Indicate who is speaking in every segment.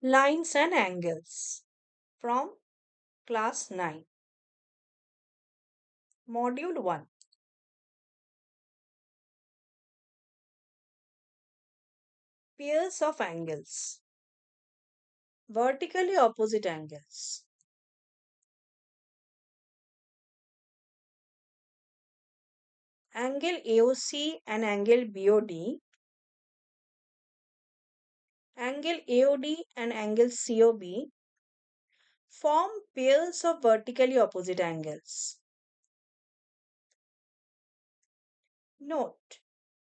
Speaker 1: Lines and angles from class 9, module 1. Pairs of angles, vertically opposite angles. Angle AOC and angle BOD, angle AOD and angle COB form pairs of vertically opposite angles. Note,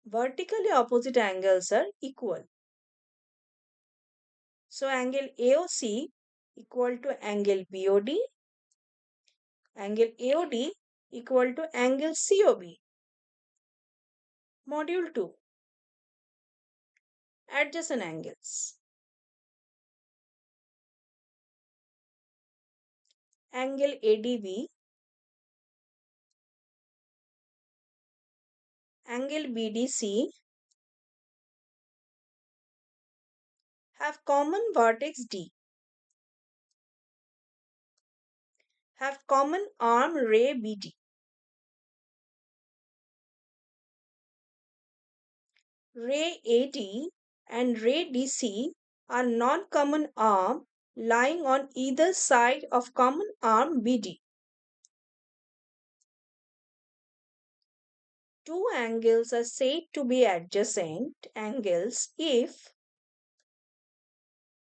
Speaker 1: vertically opposite angles are equal. So angle AOC equal to angle BOD, angle AOD equal to angle COB. Module 2, adjacent angles. Angle ADB, angle BDC have common vertex D, have common arm ray BD. Ray AD and ray DC are non-common arm lying on either side of common arm BD. Two angles are said to be adjacent angles if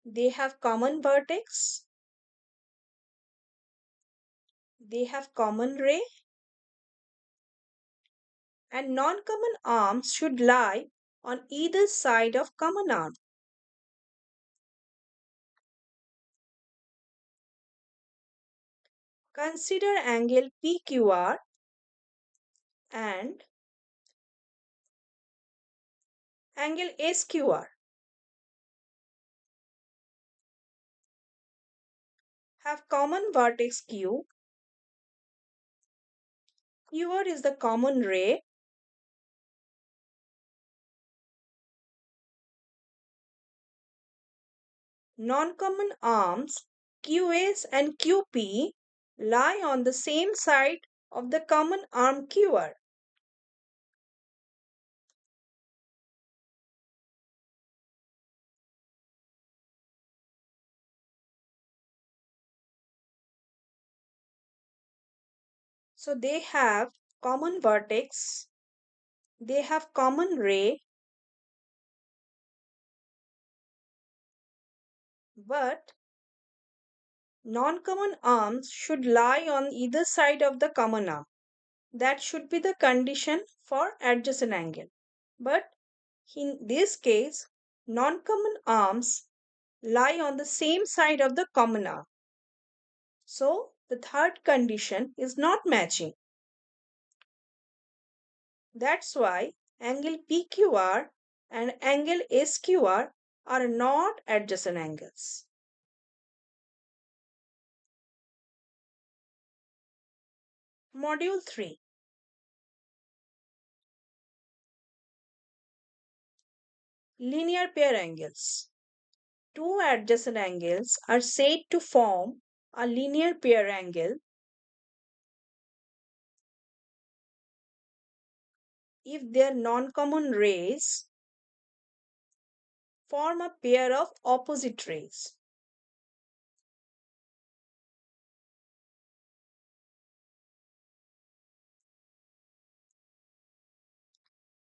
Speaker 1: they have common vertex, they have common ray, and non-common arms should lie on either side of common arm. Consider angle PQR and angle SQR. Have common vertex Q. QR is the common ray. Non-common arms QS and QP lie on the same side of the common arm QR. So they have common vertex, they have common ray, but non-common arms should lie on either side of the common arm. That should be the condition for adjacent angle. But in this case, non-common arms lie on the same side of the common arm. So the third condition is not matching. That's why angle PQR and angle SQR are not adjacent angles. Module 3. Linear pair angles. Two adjacent angles are said to form a linear pair angle if their non-common rays form a pair of opposite rays.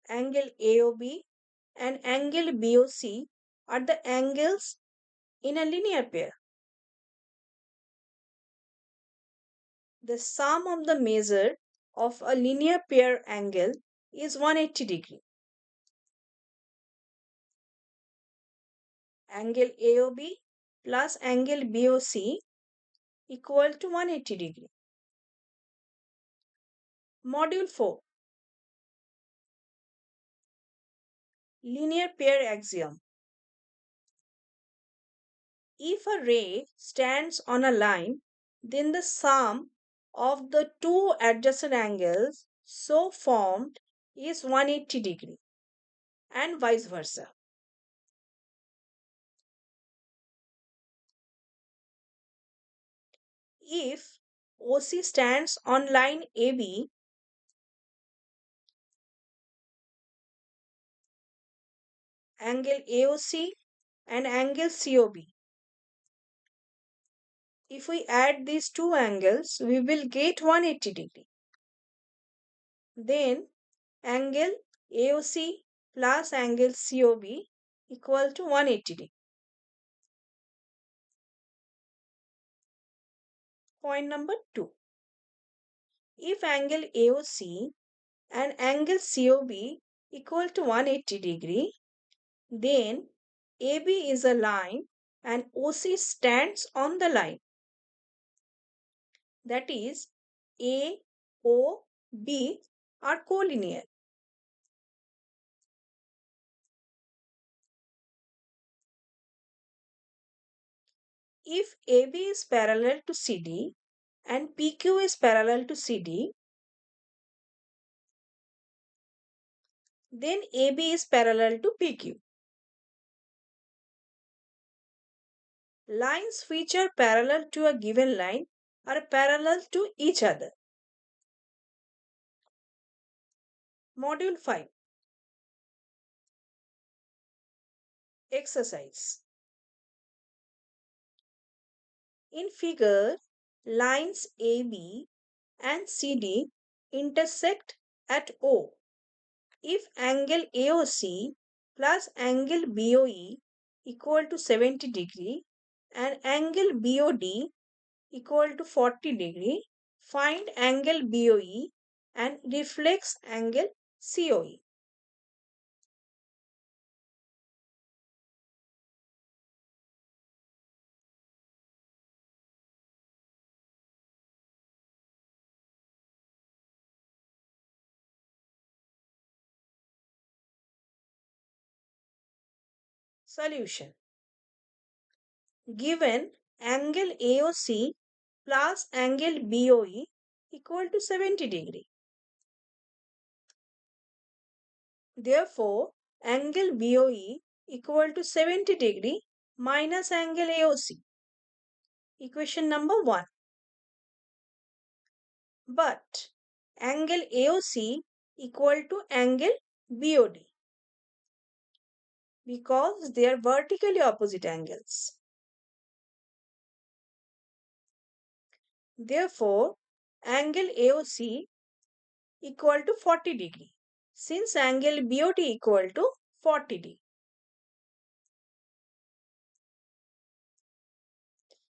Speaker 1: Angle AOB and angle BOC are the angles in a linear pair. The sum of the measure of a linear pair angle is 180 degree. Angle AOB plus angle BOC equal to 180 degree. Module 4. Linear pair axiom. If a ray stands on a line, then the sum of the two adjacent angles so formed is 180 degree and vice versa. If OC stands on line AB, angle AOC and angle COB. If we add these two angles, we will get 180 degree. Then angle AOC plus angle COB equal to 180 degree. Point number 2. If angle AOC and angle COB equal to 180 degree, then AB is a line and OC stands on the line. That is, A, O, B are collinear. If AB is parallel to CD and PQ is parallel to CD, then AB is parallel to PQ. Lines which are parallel to a given line are parallel to each other. Module 5. Exercise. In figure, lines AB and CD intersect at O. If angle AOC plus angle BOE equal to 70 degree and angle BOD equal to 40 degree, find angle BOE and reflex angle COE. Solution. Given angle AOC plus angle BOE equal to 70 degree. Therefore, angle BOE equal to 70 degree minus angle AOC. Equation number 1. But angle AOC equal to angle BOD because they are vertically opposite angles. Therefore, angle AOC equal to 40 degree since angle BOD equal to 40 degree.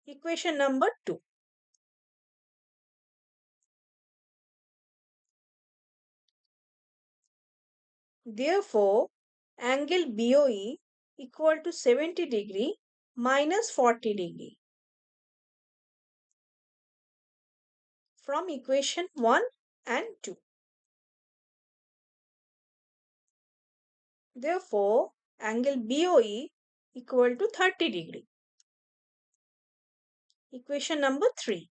Speaker 1: Equation number 2. Therefore, angle BOE equal to 70 degree minus 40 degree. From equation 1 and 2. Therefore, angle BOE equal to 30 degree. Equation number 3.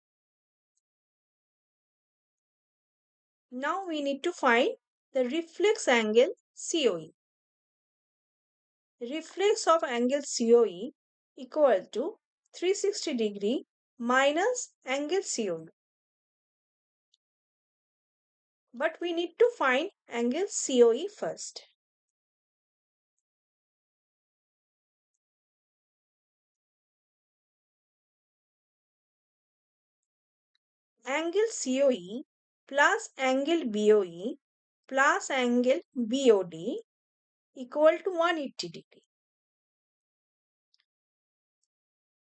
Speaker 1: Now we need to find the reflex angle COE. Reflex of angle COE equal to 360 degree minus angle COE. But we need to find angle COE first. Angle COE plus angle BOE plus angle BOD equal to 180 degree.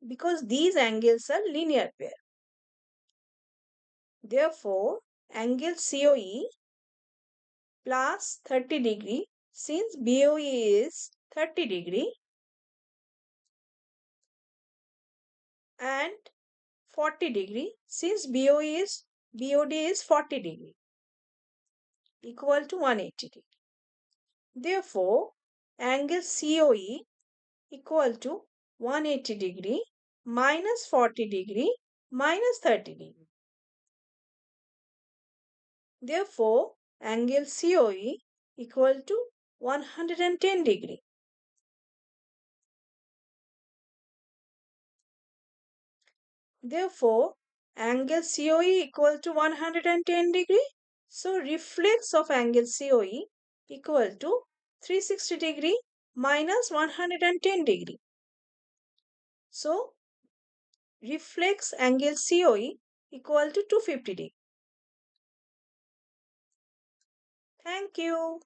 Speaker 1: Because these angles are linear pair. Therefore, angle COE plus 30 degree since BOE is 30 degree and 40 degree since BOD is 40 degree equal to 180 degree. Therefore, angle COE equal to 180 degree minus 40 degree minus 30 degree. Therefore, angle COE equal to 110 degree. Therefore, Angle COE equal to 110 degree. So reflex of angle COE equal to 360 degree minus 110 degree. So reflex angle COE equal to 250 degree. Thank you.